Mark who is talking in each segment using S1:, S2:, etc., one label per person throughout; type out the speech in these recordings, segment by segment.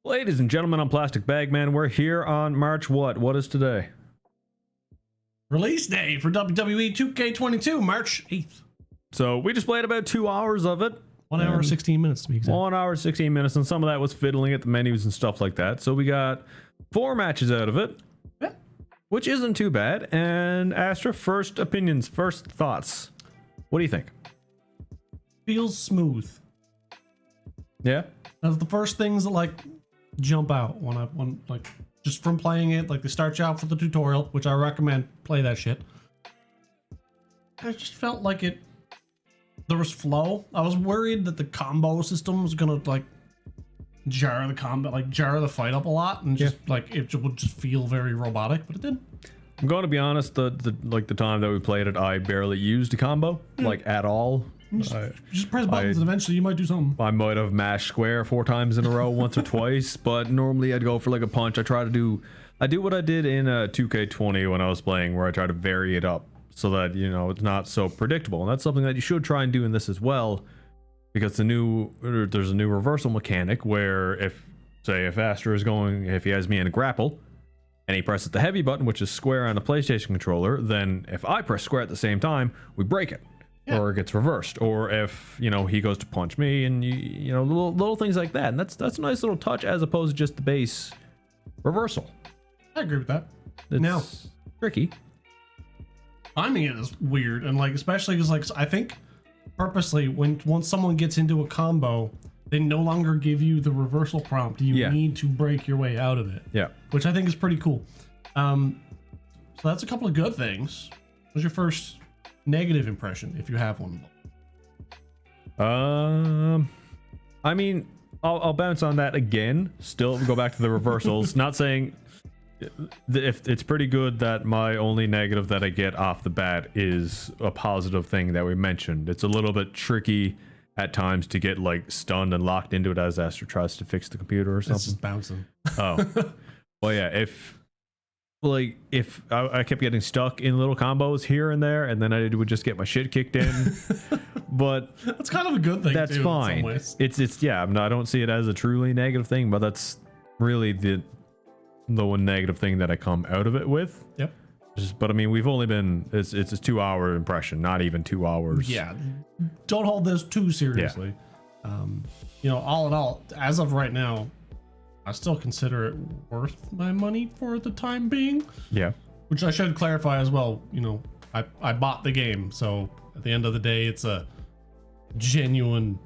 S1: Ladies and gentlemen, I'm Plastic Bag Man. We're here on March what? What is today?
S2: Release day for WWE 2K22, March 8th.
S1: So we just played about 2 hours of it.
S2: 1 hour, 16 minutes to be exact.
S1: 1 hour, 16 minutes, and some of that was fiddling at the menus and stuff like that. So we got 4 matches out of it,
S2: Yeah.
S1: which isn't too bad. And Astra, first opinions, first thoughts. What do you think?
S2: Feels smooth.
S1: Yeah?
S2: That's the first things that like jump out when like just from playing it. Like they start you out for the tutorial, which I recommend. Play that shit. I just felt like there was flow. I was worried that the combo system was gonna like jar the fight up a lot, and just like it would just feel very robotic, but it didn't.
S1: I'm going to be honest, the time that we played it, I barely used a combo, like at all.
S2: Just press buttons and eventually you might do something.
S1: I might have mashed square 4 times in a row, once or twice, but normally I'd go for like a punch. I do what I did in 2K20 when I was playing, where I try to vary it up so that, you know, it's not so predictable. And that's something that you should try and do in this as well, because there's a new reversal mechanic where if Astra is if he has me in a grapple and he presses the heavy button, which is square on a PlayStation controller, then if I press square at the same time, we break it. Yeah. Or it gets reversed, or if, you know, he goes to punch me, and you know, little things like that. And that's a nice little touch, as opposed to just the base reversal.
S2: I agree with that.
S1: It's
S2: now
S1: tricky.
S2: Timing it is weird, and like especially because like I think purposely once someone gets into a combo, they no longer give you the reversal prompt. You need to break your way out of it. Yeah, which I think is pretty cool. So that's a couple of good things. What's your first negative impression, if you have one?
S1: I mean, I'll bounce on that again. Still go back to the reversals. Not saying if it's pretty good that my only negative that I get off the bat is a positive thing that we mentioned. It's a little bit tricky at times to get like stunned and locked into it as Astra tries to fix the computer or something.
S2: It's just bouncing.
S1: Oh, well, yeah. If I kept getting stuck in little combos here and there, and then I would just get my shit kicked in. But
S2: that's kind of a good thing.
S1: That's
S2: too,
S1: fine.
S2: In some ways.
S1: It's I don't see it as a truly negative thing, but that's really the one negative thing that I come out of it with.
S2: Yep.
S1: But I mean, we've only been it's a 2-hour impression, not even 2 hours.
S2: Yeah. Don't hold this too seriously. Yeah. You know, all in all, as of right now, I still consider it worth my money for the time being. Yeah. Which I should clarify as well. You know, I bought the game, so at the end of the day, it's a genuine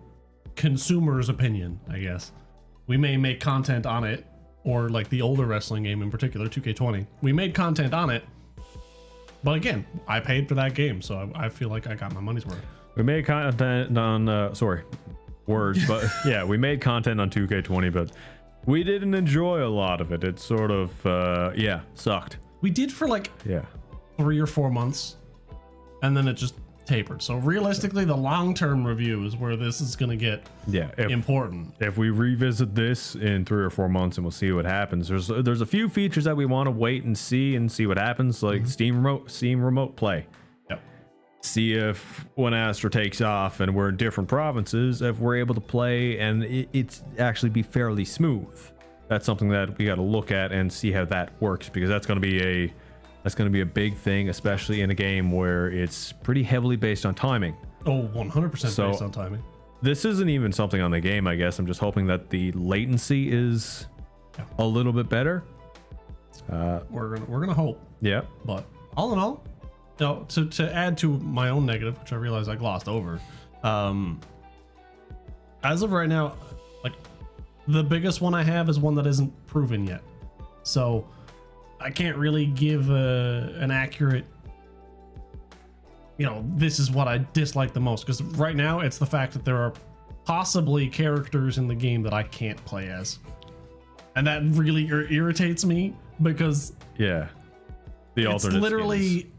S2: consumer's opinion, I guess. We may make content on it, or like the older wrestling game in particular, 2K20. We made content on it, but again, I paid for that game, so I feel like I got my money's worth. We made content on, but yeah, we made content on 2K20, but we didn't enjoy a lot of it. It sort of, sucked. We did for like 3 or 4 months, and then it just tapered. So realistically, the long-term review is where this is going to get important. If we revisit this in 3 or 4 months and we'll see what happens. There's a few features that we want to wait and see what happens, like Steam remote play. Yep. See if when Astra takes off and we're in different provinces, if we're able to play and it's actually be fairly smooth. That's something that we got to look at and see how that works, because that's going to be a big thing, especially in a game where it's pretty heavily based on timing. Oh, 100% based on timing. This isn't even something on the game, I guess. I'm just hoping that the latency is a little bit better. We're gonna hope. Yeah. But all in all, no, to add to my own negative, which I realized I glossed over, as of right now, like the biggest one I have is one that isn't proven yet. So I can't really give an accurate, you know, this is what I dislike the most, because right now it's the fact that there are possibly characters in the game that I can't play as, and that really irritates me, because the it's literally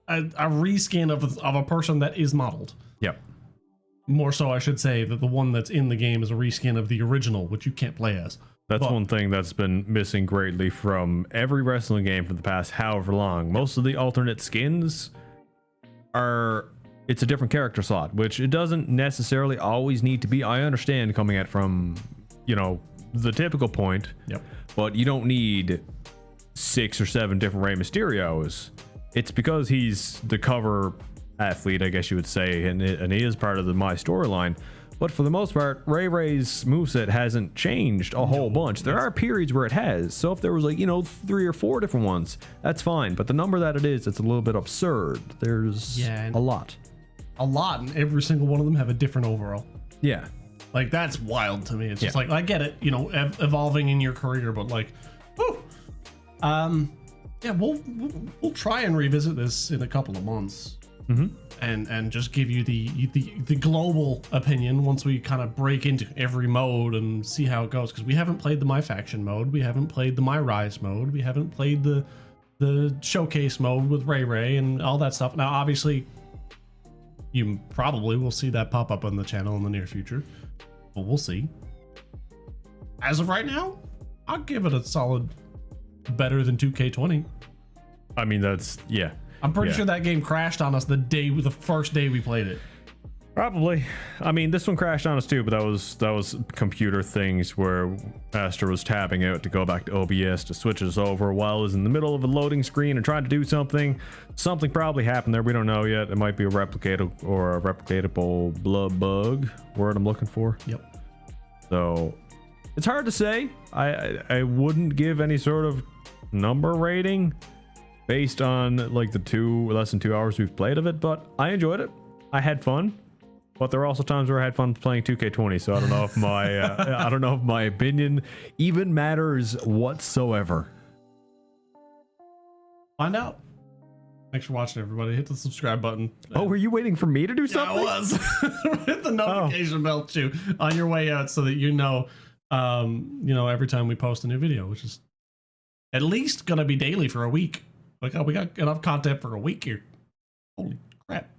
S2: a reskin of a person that is modeled. Yep. More so, I should say that the one that's in the game is a reskin of the original, which you can't play as. That's one thing that's been missing greatly from every wrestling game for the past however long. Most of the alternate skins it's a different character slot, which it doesn't necessarily always need to be. I understand coming at from, you know,
S1: the typical point.
S2: Yep.
S1: But you don't need 6 or 7 different Rey Mysterios. It's because he's the cover athlete, I guess you would say, and he is part of my storyline. But for the most part, Ray's moveset hasn't changed a whole bunch. There are periods where it has. So if there was like, 3 or 4 different ones, that's fine. But the number that it is, it's a little bit absurd. There's a lot. A lot, and every single one of them have a different overall.
S2: Yeah. Like, that's wild to me. It's just like, I get it, evolving in your career, but like, whew. Yeah, we'll try and revisit this in a couple of months. And just give you the global opinion once we kind of break into every mode and see how it goes, because we haven't played the My Faction mode, we haven't played the My Rise mode, we haven't played the showcase mode with Ray and all that stuff. Now obviously you probably will see that pop up on the channel in the near future, but we'll see. As of right now, I'll give it a solid better than 2K20.
S1: I mean, that's
S2: I'm pretty sure that game crashed on us the first day we played it.
S1: Probably. I mean, this one crashed on us too, but that was computer things where Pastor was tapping out to go back to OBS to switch us over while it was in the middle of a loading screen and trying to do something. Something probably happened there. We don't know yet. It might be a replicatable blood bug, word I'm looking for.
S2: Yep.
S1: So it's hard to say. I wouldn't give any sort of number rating based on like the less than 2 hours we've played of it, but I enjoyed it. I had fun, but there are also times where I had fun playing 2K20. So I don't know if my opinion even matters whatsoever.
S2: Find out. Thanks for watching, everybody. Hit the subscribe button.
S1: Oh, were you waiting for me to do something?
S2: I was. Hit the notification bell too on your way out so that every time we post a new video, which is at least gonna be daily for a week. Like, we got enough content for a week here. Holy crap.